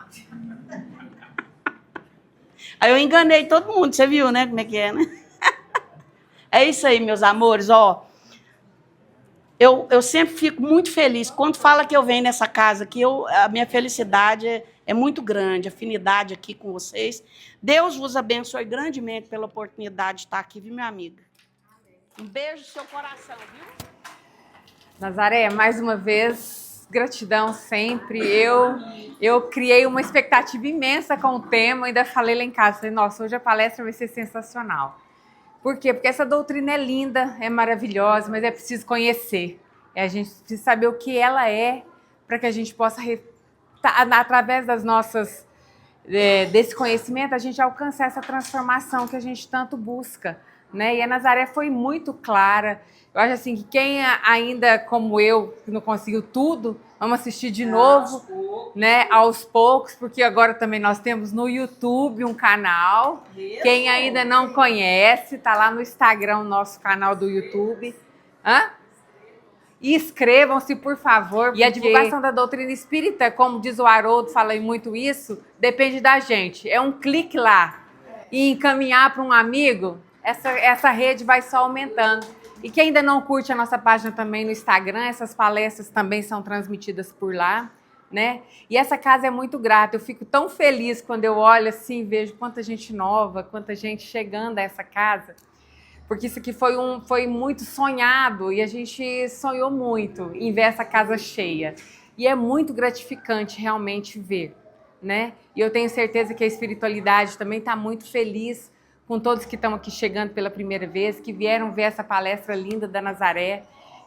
Aí eu enganei todo mundo, você viu, né, como é que é, né? É isso aí, meus amores, ó. Eu sempre fico muito feliz. Quando fala que eu venho nessa casa aqui, a minha felicidade é muito grande, a afinidade aqui com vocês. Deus vos abençoe grandemente pela oportunidade de estar aqui, viu, minha amiga? Um beijo no seu coração, viu? Nazaré, mais uma vez, gratidão sempre. Eu criei uma expectativa imensa com o tema, ainda falei lá em casa, falei, nossa, hoje a palestra vai ser sensacional. Por quê? Porque essa doutrina é linda, é maravilhosa, mas é preciso conhecer. A gente precisa saber o que ela é, para que a gente possa, através das nossas, desse conhecimento, a gente alcançar essa transformação que a gente tanto busca. Né? E a Nazaré foi muito clara. Eu acho assim que quem ainda, como eu, que não conseguiu tudo, vamos assistir de novo, né, aos poucos, porque agora também nós temos no YouTube um canal. Quem ainda não conhece, está lá no Instagram, o nosso canal do YouTube. E inscrevam-se, por favor. E a divulgação da doutrina espírita, como diz o Haroldo, falei muito isso, depende da gente. É um clique lá e encaminhar para um amigo, essa rede vai só aumentando. E quem ainda não curte a nossa página também no Instagram, essas palestras também são transmitidas por lá. né? E essa casa é muito grata. Eu fico tão feliz quando eu olho assim, vejo quanta gente nova, quanta gente chegando a essa casa, porque isso aqui foi muito sonhado e a gente sonhou muito em ver essa casa cheia. E é muito gratificante realmente ver, né? E eu tenho certeza que a espiritualidade também está muito feliz com todos que estão aqui chegando pela primeira vez, que vieram ver essa palestra linda da Nazaré,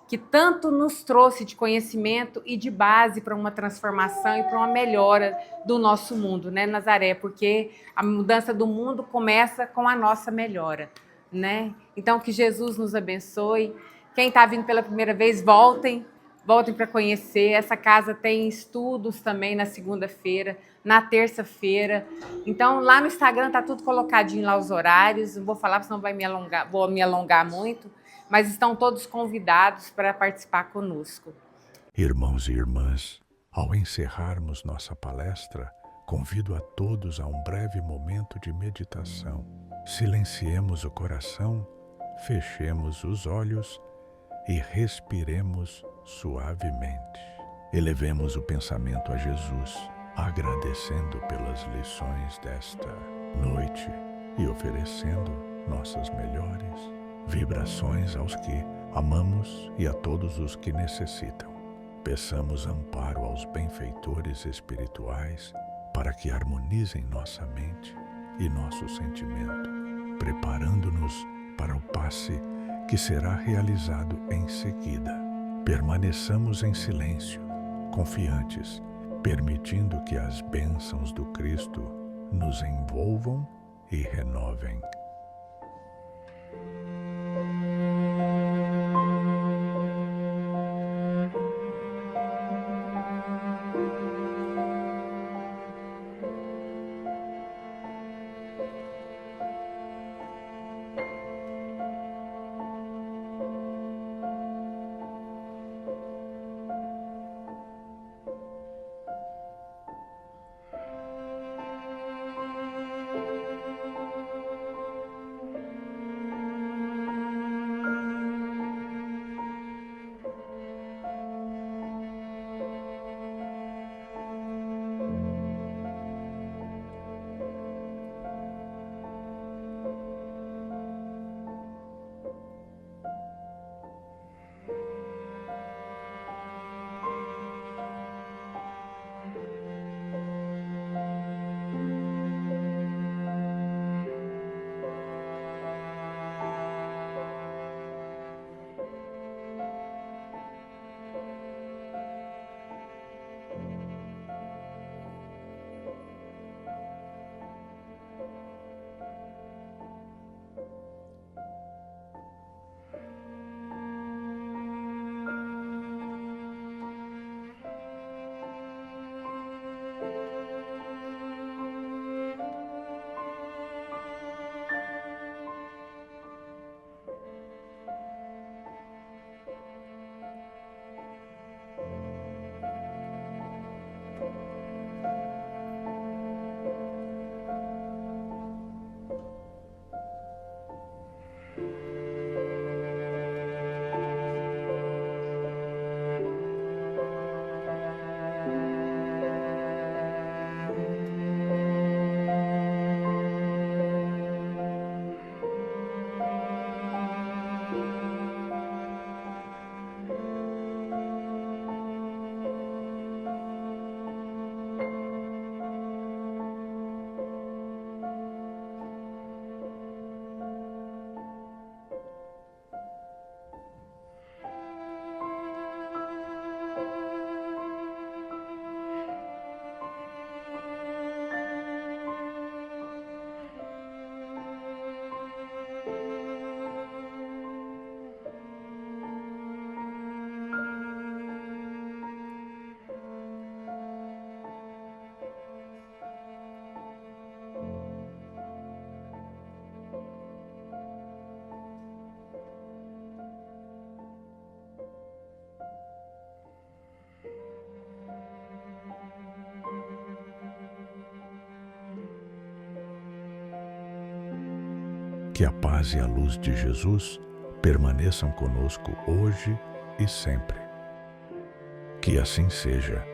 que tanto nos trouxe de conhecimento e de base para uma transformação e para uma melhora do nosso mundo, né, Nazaré? Porque a mudança do mundo começa com a nossa melhora, né? Então, que Jesus nos abençoe. Quem está vindo pela primeira vez, voltem para conhecer. Essa casa tem estudos também na segunda-feira, na terça-feira. Então, lá no Instagram está tudo colocadinho lá os horários. Não vou falar, senão vou me alongar muito. Mas estão todos convidados para participar conosco. Irmãos e irmãs, ao encerrarmos nossa palestra, convido a todos a um breve momento de meditação. Silenciemos o coração, fechemos os olhos e respiremos suavemente. Elevemos o pensamento a Jesus, agradecendo pelas lições desta noite e oferecendo nossas melhores vibrações aos que amamos e a todos os que necessitam. Peçamos amparo aos benfeitores espirituais para que harmonizem nossa mente e nosso sentimento, preparando-nos para o passe que será realizado em seguida. Permaneçamos em silêncio, confiantes, permitindo que as bênçãos do Cristo nos envolvam e renovem. Que a paz e a luz de Jesus permaneçam conosco hoje e sempre. Que assim seja.